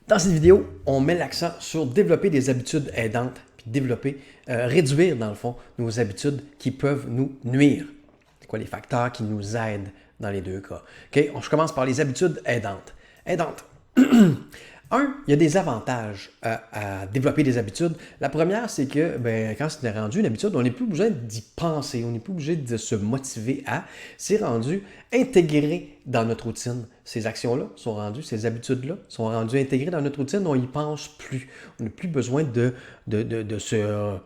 Dans cette vidéo, on met l'accent sur développer des habitudes aidantes, puis réduire dans le fond nos habitudes qui peuvent nous nuire. C'est quoi les facteurs qui nous aident dans les deux cas? OK, je commence par les habitudes aidantes. Aidantes. Il y a des avantages à développer des habitudes. La première, c'est que quand c'est rendu une habitude, on n'est plus obligé d'y penser, on n'est plus obligé de se motiver à. C'est rendu intégré dans notre routine. Ces actions-là sont rendues, ces habitudes-là sont rendues intégrées dans notre routine, on n'y pense plus. On n'a plus besoin de se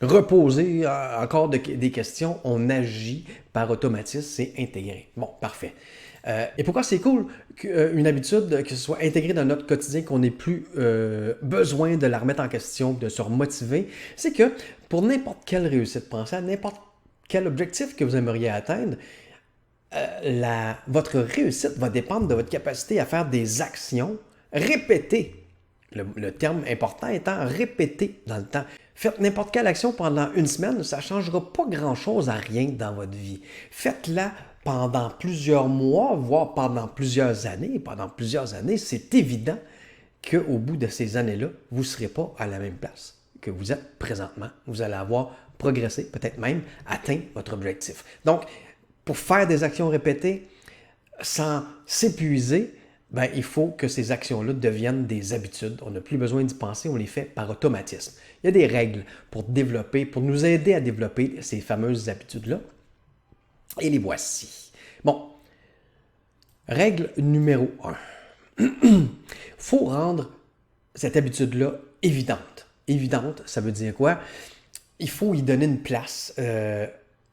reposer encore des questions. On agit par automatisme, c'est intégré. Bon, parfait. Et pourquoi c'est cool qu'une habitude, que ce soit intégrée dans notre quotidien, qu'on n'ait plus besoin de la remettre en question, de se remotiver, c'est que pour n'importe quelle réussite, pensez à n'importe quel objectif que vous aimeriez atteindre, votre réussite va dépendre de votre capacité à faire des actions répétées. Le terme important étant répété dans le temps. Faites n'importe quelle action pendant une semaine, ça ne changera pas grand-chose à rien dans votre vie. Faites-la pendant plusieurs mois, voire pendant plusieurs années. Pendant plusieurs années, c'est évident qu'au bout de ces années-là, vous ne serez pas à la même place que vous êtes présentement. Vous allez avoir progressé, peut-être même atteint votre objectif. Donc, pour faire des actions répétées sans s'épuiser, il faut que ces actions-là deviennent des habitudes. On n'a plus besoin d'y penser, on les fait par automatisme. Il y a des règles pour nous aider à développer ces fameuses habitudes-là. Et les voici. Bon, règle numéro 1. Il faut rendre cette habitude-là évidente. Évidente, ça veut dire quoi? Il faut y donner une place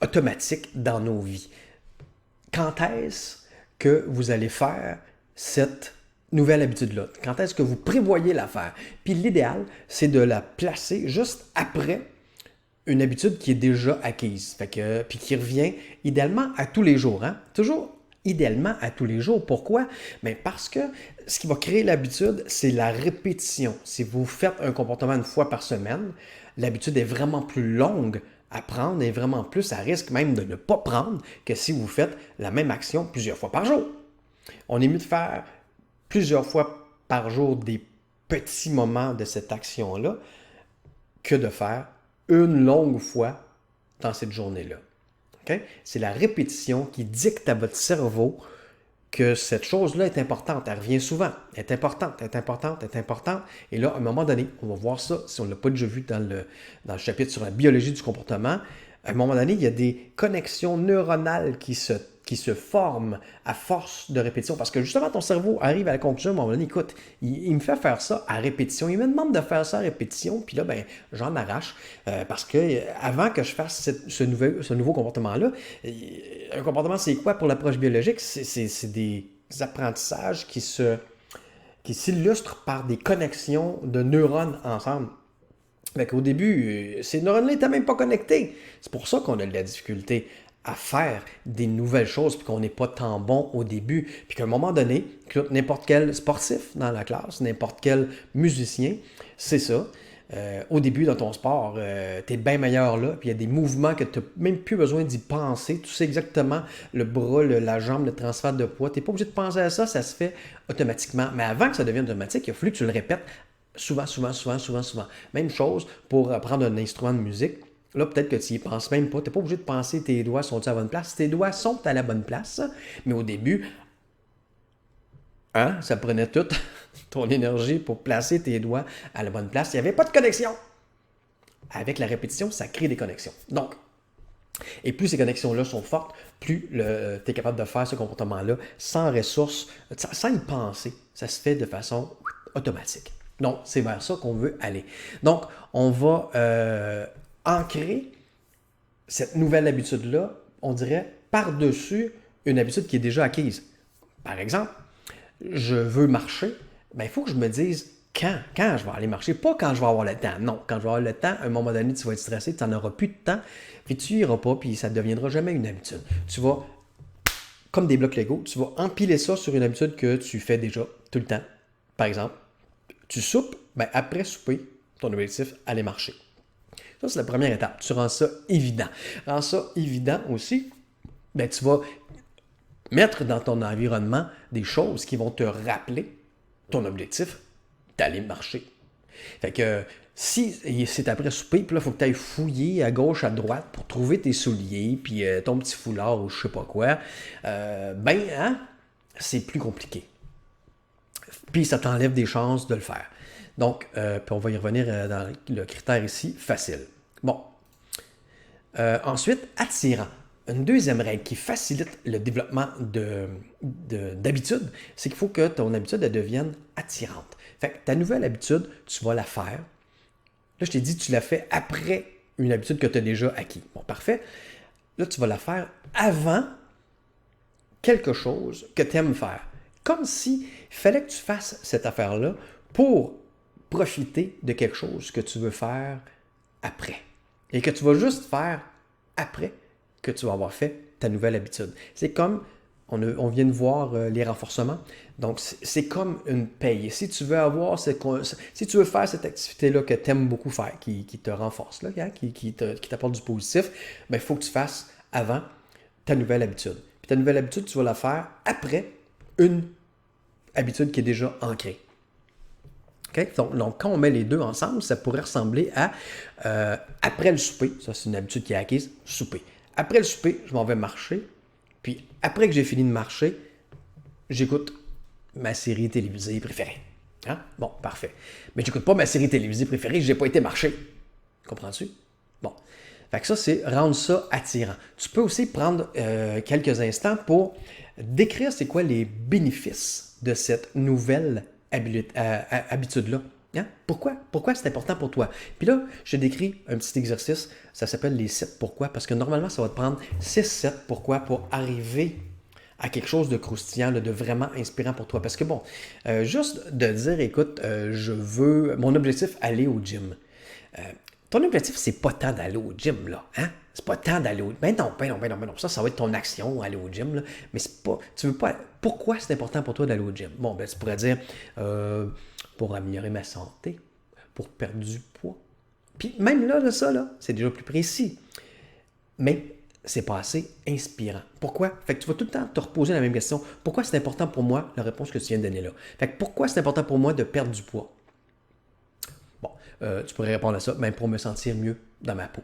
automatique dans nos vies. Quand est-ce que vous allez faire cette nouvelle habitude-là? Quand est-ce que vous prévoyez la faire? Puis l'idéal, c'est de la placer juste après une habitude qui est déjà acquise, puis qui revient idéalement à tous les jours. Hein? Toujours idéalement à tous les jours. Pourquoi? Parce que ce qui va créer l'habitude, c'est la répétition. Si vous faites un comportement une fois par semaine, l'habitude est vraiment plus longue à prendre et vraiment plus à risque même de ne pas prendre que si vous faites la même action plusieurs fois par jour. On est mieux de faire plusieurs fois par jour des petits moments de cette action-là que de faire une longue fois dans cette journée-là. Okay? C'est la répétition qui dicte à votre cerveau que cette chose-là est importante. Elle revient souvent. Elle est importante, elle est importante, elle est importante. Et là, à un moment donné, on va voir ça, si on ne l'a pas déjà vu dans le chapitre sur la biologie du comportement, à un moment donné, il y a des connexions neuronales qui se forment à force de répétition. Parce que justement, ton cerveau arrive à la conclusion, à un moment donné, écoute, il me fait faire ça à répétition. Il me demande de faire ça à répétition, puis là, j'en arrache. Parce que avant que je fasse ce nouveau comportement-là, un comportement, c'est quoi pour l'approche biologique? C'est des apprentissages qui s'illustrent par des connexions de neurones ensemble. Au début, ces neurones-là n'étaient même pas connectés. C'est pour ça qu'on a de la difficulté à faire des nouvelles choses, puis qu'on n'est pas tant bon au début, puis qu'à un moment donné, n'importe quel sportif dans la classe, n'importe quel musicien, c'est ça. Au début, dans ton sport, tu es bien meilleur là, puis il y a des mouvements que tu n'as même plus besoin d'y penser. Tu sais exactement le bras, la jambe, le transfert de poids. Tu n'es pas obligé de penser à ça, ça se fait automatiquement. Mais avant que ça devienne automatique, il a fallu que tu le répètes souvent. Même chose pour apprendre un instrument de musique. Là, peut-être que tu n'y penses même pas. Tu n'es pas obligé de penser tes doigts sont-ils à la bonne place. Tes doigts sont à la bonne place, mais au début, ça prenait toute ton énergie pour placer tes doigts à la bonne place. Il n'y avait pas de connexion. Avec la répétition, ça crée des connexions. Donc, et plus ces connexions-là sont fortes, plus tu es capable de faire ce comportement-là sans ressources, sans y penser. Ça se fait de façon automatique. Donc, c'est vers ça qu'on veut aller. Donc, on va ancrer cette nouvelle habitude-là, on dirait, par-dessus une habitude qui est déjà acquise. Par exemple, je veux marcher, il faut que je me dise quand je vais aller marcher. Pas quand je vais avoir le temps. Non, quand je vais avoir le temps, à un moment donné, tu vas être stressé, tu n'en auras plus de temps, puis tu n'iras pas, puis ça ne deviendra jamais une habitude. Tu vas, comme des blocs Lego, tu vas empiler ça sur une habitude que tu fais déjà tout le temps. Par exemple, tu soupes, après souper, ton objectif, aller marcher. Ça, c'est la première étape. Tu rends ça évident. Rends ça évident aussi, tu vas mettre dans ton environnement des choses qui vont te rappeler ton objectif d'aller marcher. Fait que si c'est après souper, puis là, il faut que tu ailles fouiller à gauche, à droite pour trouver tes souliers, puis ton petit foulard ou je sais pas quoi, c'est plus compliqué. Puis ça t'enlève des chances de le faire. Donc, puis on va y revenir dans le critère ici, facile. Bon. Ensuite, attirant. Une deuxième règle qui facilite le développement d'habitude, c'est qu'il faut que ton habitude elle devienne attirante. Fait que ta nouvelle habitude, tu vas la faire. Là, je t'ai dit, tu la fais après une habitude que tu as déjà acquis. Bon, parfait. Là, tu vas la faire avant quelque chose que tu aimes faire. Comme s'il fallait que tu fasses cette affaire-là pour profiter de quelque chose que tu veux faire après. Et que tu vas juste faire après que tu vas avoir fait ta nouvelle habitude. C'est comme, on vient de voir les renforcements, donc c'est comme une paye. Si tu veux faire cette activité-là que tu aimes beaucoup faire, qui te renforce, là, qui t'apporte du positif, il faut que tu fasses avant ta nouvelle habitude. Puis ta nouvelle habitude, tu vas la faire après une habitude qui est déjà ancrée. Okay? Donc, quand on met les deux ensemble, ça pourrait ressembler à après le souper, ça c'est une habitude qui est acquise, souper. Après le souper, je m'en vais marcher, puis après que j'ai fini de marcher, j'écoute ma série télévisée préférée. Hein? Bon, parfait. Mais j'écoute pas ma série télévisée préférée, j'ai pas été marcher. Comprends-tu? Bon. Fait que ça, c'est rendre ça attirant. Tu peux aussi prendre quelques instants pour décrire c'est quoi les bénéfices de cette nouvelle habitude-là. Hein? Pourquoi c'est important pour toi? Puis là, je décris un petit exercice, ça s'appelle les 7 pourquoi, parce que normalement, ça va te prendre 6-7 pourquoi pour arriver à quelque chose de croustillant, de vraiment inspirant pour toi. Parce que bon, juste de dire, écoute, mon objectif, aller au gym. Ton objectif, c'est pas tant d'aller au gym, là. Hein? C'est pas tant d'aller au gym. Ben non. Ça va être ton action, aller au gym, là. Mais c'est pas. Tu veux pas. Pourquoi c'est important pour toi d'aller au gym? Bon, ben, tu pourrais dire pour améliorer ma santé, pour perdre du poids. Puis même là, ça, là, c'est déjà plus précis. Mais c'est pas assez inspirant. Pourquoi? Fait que tu vas tout le temps te reposer la même question. Pourquoi c'est important pour moi? La réponse que tu viens de donner là. Fait que pourquoi c'est important pour moi de perdre du poids? Bon, tu pourrais répondre à ça, même pour me sentir mieux dans ma peau.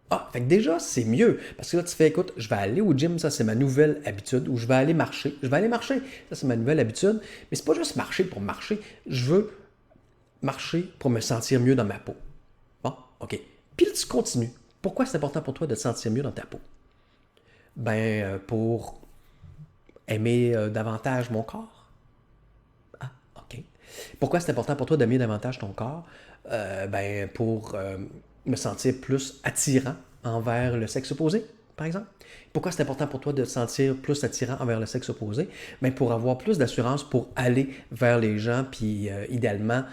Ah, fait que déjà, c'est mieux. Parce que là, tu fais, écoute, je vais aller au gym, ça, c'est ma nouvelle habitude, ou je vais aller marcher. Je vais aller marcher, ça, c'est ma nouvelle habitude. Mais c'est pas juste marcher pour marcher. Je veux marcher pour me sentir mieux dans ma peau. Bon, OK. Puis là, tu continues. Pourquoi c'est important pour toi de te sentir mieux dans ta peau? Pour aimer davantage mon corps. Ah, OK. Pourquoi c'est important pour toi d'aimer davantage ton corps? Pour me sentir plus attirant envers le sexe opposé, par exemple. Pourquoi c'est important pour toi de te sentir plus attirant envers le sexe opposé? Pour avoir plus d'assurance pour aller vers les gens, puis idéalement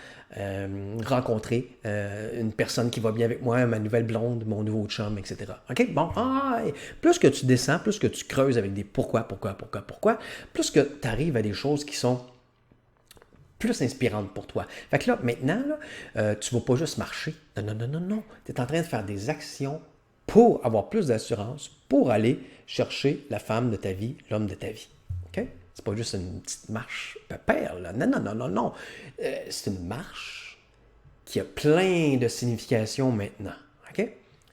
rencontrer une personne qui va bien avec moi, ma nouvelle blonde, mon nouveau chum, etc. OK? Bon, plus que tu descends, plus que tu creuses avec des pourquoi, plus que tu arrives à des choses qui sont plus inspirante pour toi. Fait que là, maintenant, tu ne vas pas juste marcher. Non. Tu es en train de faire des actions pour avoir plus d'assurance, pour aller chercher la femme de ta vie, l'homme de ta vie. OK? C'est pas juste une petite marche pépère, là. Non. C'est une marche qui a plein de significations maintenant. OK?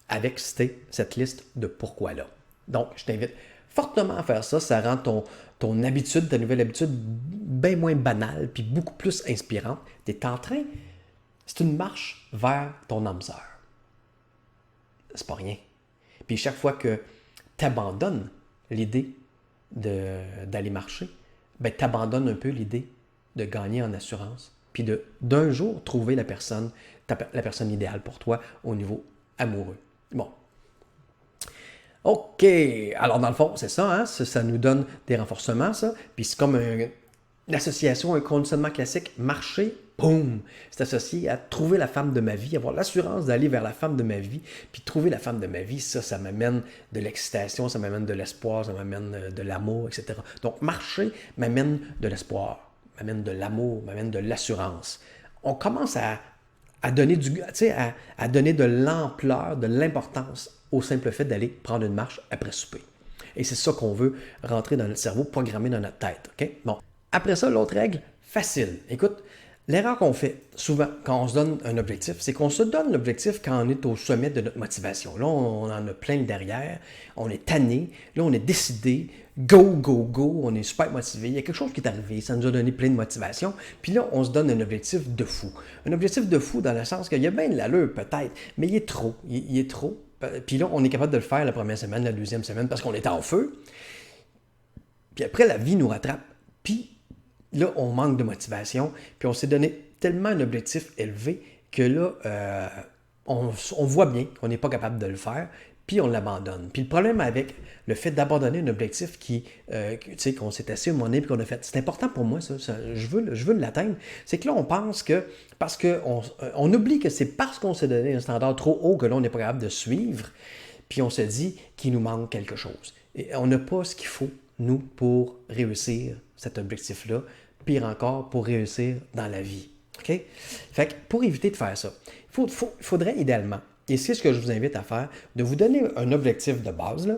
Avec cette liste de pourquoi-là. Donc, je t'invite fortement à faire ça. Ça rend ton habitude, ta nouvelle habitude, bien moins banale puis beaucoup plus inspirante. Tu es en train, c'est une marche vers ton âme sœur. C'est pas rien. Puis chaque fois que tu abandonnes l'idée d'aller marcher, tu abandonnes un peu l'idée de gagner en assurance, puis d'un jour trouver la personne idéale pour toi au niveau amoureux. Bon. OK. Alors, dans le fond, c'est ça, hein? Ça nous donne des renforcements, ça. Puis c'est comme une association, un conditionnement classique. Marcher, boum! C'est associé à trouver la femme de ma vie, avoir l'assurance d'aller vers la femme de ma vie. Puis trouver la femme de ma vie, ça m'amène de l'excitation, ça m'amène de l'espoir, ça m'amène de l'amour, etc. Donc, marcher m'amène de l'espoir, m'amène de l'amour, m'amène de l'assurance. On commence à donner à donner de l'ampleur, de l'importance au simple fait d'aller prendre une marche après souper. Et c'est ça qu'on veut rentrer dans notre cerveau, programmer dans notre tête. OK? Bon. Après ça, l'autre règle, facile. Écoute, L'erreur qu'on fait souvent quand on se donne un objectif, c'est qu'on se donne l'objectif quand on est au sommet de notre motivation. Là, on en a plein derrière, on est tanné, là, on est décidé, go, go, go, on est super motivé. Il y a quelque chose qui est arrivé, ça nous a donné plein de motivation. Puis là, on se donne un objectif de fou. Un objectif de fou dans le sens qu'il y a bien de l'allure peut-être, mais il est trop. Il est trop. Puis là, on est capable de le faire la première semaine, la deuxième semaine, parce qu'on est en feu. Puis après, la vie nous rattrape. Puis là, on manque de motivation, puis on s'est donné tellement un objectif élevé que là, on voit bien qu'on n'est pas capable de le faire, puis on l'abandonne. Puis le problème avec le fait d'abandonner un objectif tu sais, qu'on s'est assis au moment donné, puis qu'on a fait, c'est important pour moi, ça je veux l'atteindre, c'est que là, on pense que, parce qu'on oublie que c'est parce qu'on s'est donné un standard trop haut que là, on n'est pas capable de suivre, puis on se dit qu'il nous manque quelque chose. Et on n'a pas ce qu'il faut, nous, pour réussir cet objectif-là, pire encore, pour réussir dans la vie. OK? Fait que pour éviter de faire ça, il faudrait idéalement, et c'est ce que je vous invite à faire, de vous donner un objectif de base, là,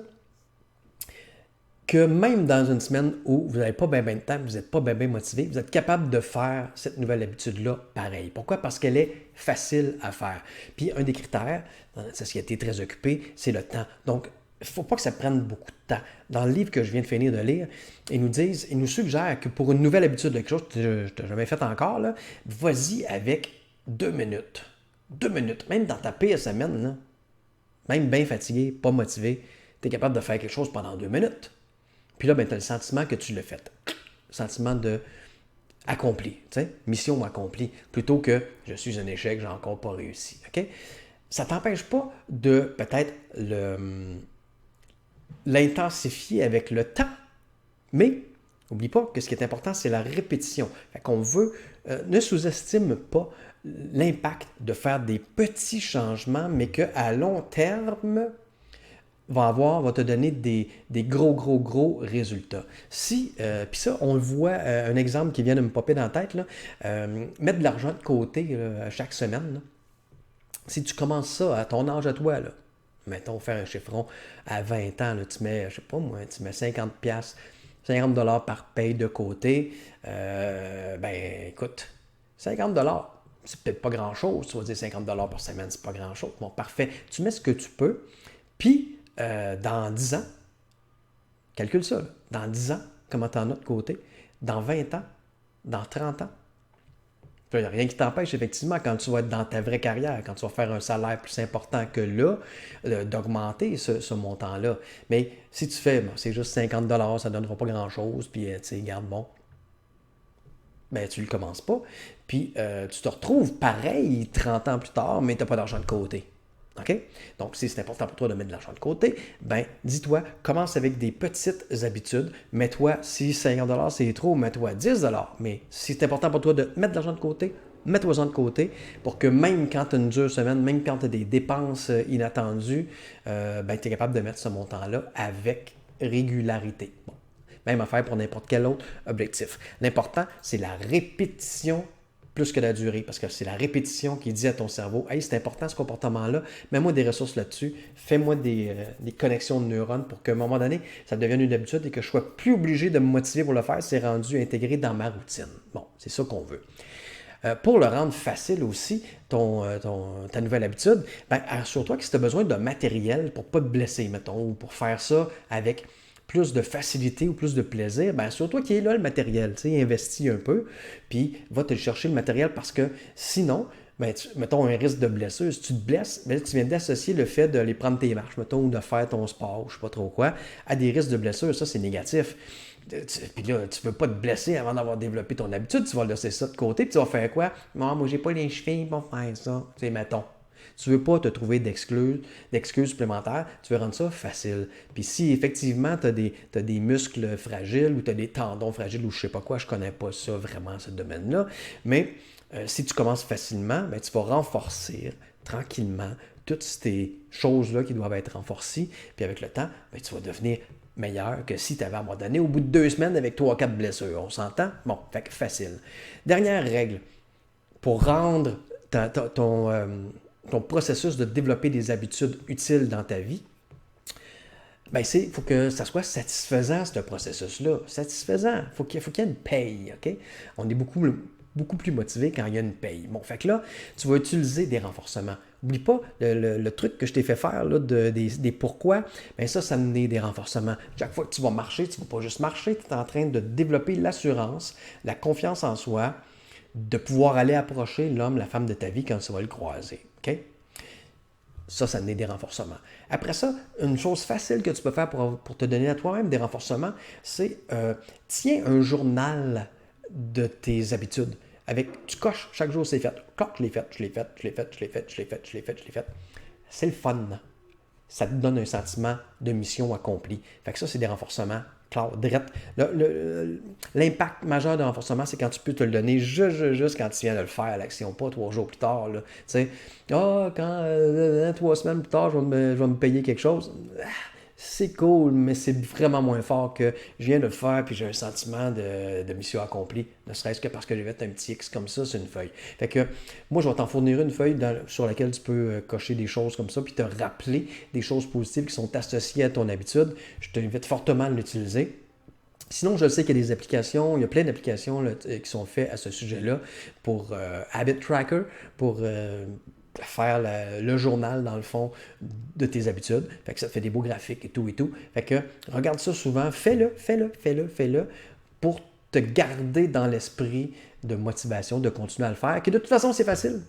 que même dans une semaine où vous n'avez pas bien de temps, vous n'êtes pas bien motivé, vous êtes capable de faire cette nouvelle habitude-là pareil. Pourquoi? Parce qu'elle est facile à faire. Puis un des critères dans notre société très occupée, c'est le temps. Donc, il ne faut pas que ça prenne beaucoup de temps. Dans le livre que je viens de finir de lire, ils nous suggèrent que pour une nouvelle habitude, quelque chose que je n'ai jamais fait encore, là, vas-y avec 2 minutes. 2 minutes. Même dans ta pire semaine, là, même bien fatigué, pas motivé, tu es capable de faire quelque chose pendant 2 minutes. Puis là, ben, tu as le sentiment que tu l'as fait. Le sentiment de accompli, mission accomplie, plutôt que je suis un échec, j'ai encore pas réussi. OK? Ça ne t'empêche pas de peut-être l'intensifier avec le temps, mais n'oublie pas que ce qui est important, c'est la répétition. Fait qu'on veut, ne sous-estime pas l'impact de faire des petits changements, mais qu'à long terme, va te donner des gros résultats. Si, puis ça, on le voit, un exemple qui vient de me popper dans la tête, là, mettre de l'argent de côté là, chaque semaine. Là. Si tu commences ça à ton âge à toi, là, mettons faire un chiffron à 20 ans, là, tu mets, je sais pas moi, tu mets 50 piastres, 50 $ par paye de côté, ben écoute, 50 $, c'est peut-être pas grand-chose, tu vas dire 50 $ par semaine, c'est pas grand-chose. Bon, parfait, tu mets ce que tu peux, puis dans 10 ans, calcule ça, là, dans 10 ans, comment tu en as de côté, dans 20 ans, dans 30 ans, il n'y a rien qui t'empêche, effectivement, quand tu vas être dans ta vraie carrière, quand tu vas faire un salaire plus important que là, d'augmenter ce montant-là. Mais si tu fais, c'est juste 50 $, ça ne donnera pas grand-chose, puis tu sais, garde bon, ben tu ne le commences pas. Puis tu te retrouves pareil 30 ans plus tard, mais tu n'as pas d'argent de côté. OK? Donc, si c'est important pour toi de mettre de l'argent de côté, ben dis-toi, commence avec des petites habitudes. Mets-toi, si 50 $ c'est trop, mets-toi 10 $. Mais si c'est important pour toi de mettre de l'argent de côté, mets-toi-en de côté pour que même quand tu as une dure semaine, même quand tu as des dépenses inattendues, ben, tu es capable de mettre ce montant-là avec régularité. Bon. Même affaire pour n'importe quel autre objectif. L'important, c'est la répétition plus que la durée, parce que c'est la répétition qui dit à ton cerveau « Hey, c'est important ce comportement-là, mets-moi des ressources là-dessus, fais-moi des connexions de neurones pour qu'à un moment donné, ça devienne une habitude et que je ne sois plus obligé de me motiver pour le faire, c'est rendu intégré dans ma routine. » Bon, c'est ça qu'on veut. Pour le rendre facile aussi, ta nouvelle habitude, ben, assure-toi que si tu as besoin de matériel pour ne pas te blesser, mettons, ou pour faire ça avec plus de facilité ou plus de plaisir, bien, surtout qu'il est là le matériel, tu sais, investis un peu, puis va te chercher le matériel parce que sinon, ben, mettons un risque de blessure, si tu te blesses, ben, tu viens d'associer le fait de aller prendre tes marches, mettons, ou de faire ton sport, je ne sais pas trop quoi, à des risques de blessure, ça c'est négatif. Puis là, tu ne veux pas te blesser avant d'avoir développé ton habitude, tu vas laisser ça de côté, puis tu vas faire quoi? Non, moi j'ai pas les chevilles pour faire ça, tu sais, mettons. Tu ne veux pas te trouver d'excuses supplémentaires, tu veux rendre ça facile. Puis si effectivement tu as des muscles fragiles ou tu as des tendons fragiles ou je ne sais pas quoi, je ne connais pas ça vraiment, ce domaine-là, mais si tu commences facilement, bien, tu vas renforcer tranquillement toutes ces choses-là qui doivent être renforcées, puis avec le temps, bien, tu vas devenir meilleur que si tu avais à un moment donné, au bout de 2 semaines, avec 3 ou 4 blessures. On s'entend? Bon, fait que facile. Dernière règle, pour rendre ton processus de développer des habitudes utiles dans ta vie, ben il faut que ça soit satisfaisant, ce processus-là. Satisfaisant. Il faut qu'il y ait une paye, OK? On est beaucoup beaucoup plus motivé quand il y a une paye. Bon, fait que là, tu vas utiliser des renforcements. N'oublie pas le truc que je t'ai fait faire là, des pourquoi, bien ça me donne des renforcements. Chaque fois que tu vas marcher, tu ne vas pas juste marcher, tu es en train de développer l'assurance, la confiance en soi, de pouvoir aller approcher l'homme, la femme de ta vie quand tu vas le croiser. OK? Ça donne des renforcements. Après ça, une chose facile que tu peux faire pour te donner à toi-même des renforcements, c'est tiens un journal de tes habitudes. Tu coches chaque jour, c'est fait. Clac, je l'ai fait, je l'ai fait, je l'ai fait, je l'ai fait, je l'ai fait, je l'ai fait, je l'ai fait. C'est le fun. Ça te donne un sentiment de mission accomplie. Fait que ça, c'est des renforcements. Direct. L'impact majeur de renforcement, c'est quand tu peux te le donner juste quand tu viens de le faire, l'action, pas 3 jours plus tard. Tu sais, quand 3 semaines plus tard, je vais me payer quelque chose. C'est cool, mais c'est vraiment moins fort que je viens de le faire puis j'ai un sentiment de mission accomplie, ne serait-ce que parce que j'ai fait un petit X comme ça sur une feuille. Fait que moi, je vais t'en fournir une feuille sur laquelle tu peux cocher des choses comme ça puis te rappeler des choses positives qui sont associées à ton habitude. Je t'invite fortement à l'utiliser. Sinon, je sais qu'il y a des applications, il y a plein d'applications là, qui sont faites à ce sujet-là pour Habit Tracker, pour faire le journal, dans le fond, de tes habitudes. Fait que ça te fait des beaux graphiques et tout et tout. Fait que regarde ça souvent, fais-le pour te garder dans l'esprit de motivation, de continuer à le faire, que de toute façon, c'est facile.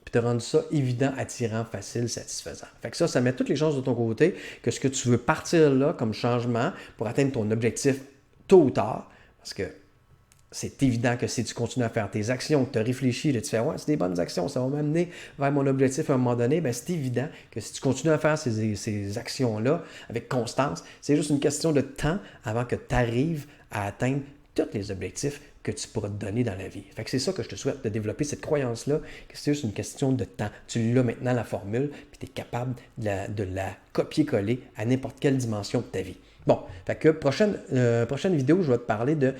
Puis te rendre ça évident, attirant, facile, satisfaisant. Fait que ça met toutes les chances de ton côté que ce que tu veux partir là comme changement pour atteindre ton objectif tôt ou tard, parce que c'est évident que si tu continues à faire tes actions, que tu as réfléchi, tu fais « ouais, c'est des bonnes actions, ça va m'amener vers mon objectif à un moment donné », bien, c'est évident que si tu continues à faire ces actions-là avec constance, c'est juste une question de temps avant que tu arrives à atteindre tous les objectifs que tu pourras te donner dans la vie. Fait que c'est ça que je te souhaite, de développer cette croyance-là, que c'est juste une question de temps. Tu l'as maintenant, la formule, puis tu es capable de la copier-coller à n'importe quelle dimension de ta vie. Bon, fait que prochaine vidéo, je vais te parler de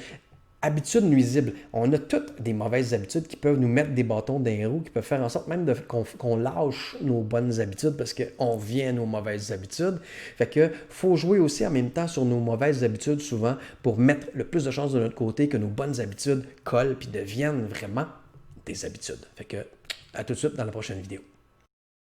habitudes nuisibles. On a toutes des mauvaises habitudes qui peuvent nous mettre des bâtons dans les roues, qui peuvent faire en sorte même qu'on lâche nos bonnes habitudes parce qu'on vient à nos mauvaises habitudes. Fait que faut jouer aussi en même temps sur nos mauvaises habitudes souvent pour mettre le plus de chances de notre côté que nos bonnes habitudes collent puis deviennent vraiment des habitudes. Fait que à tout de suite dans la prochaine vidéo.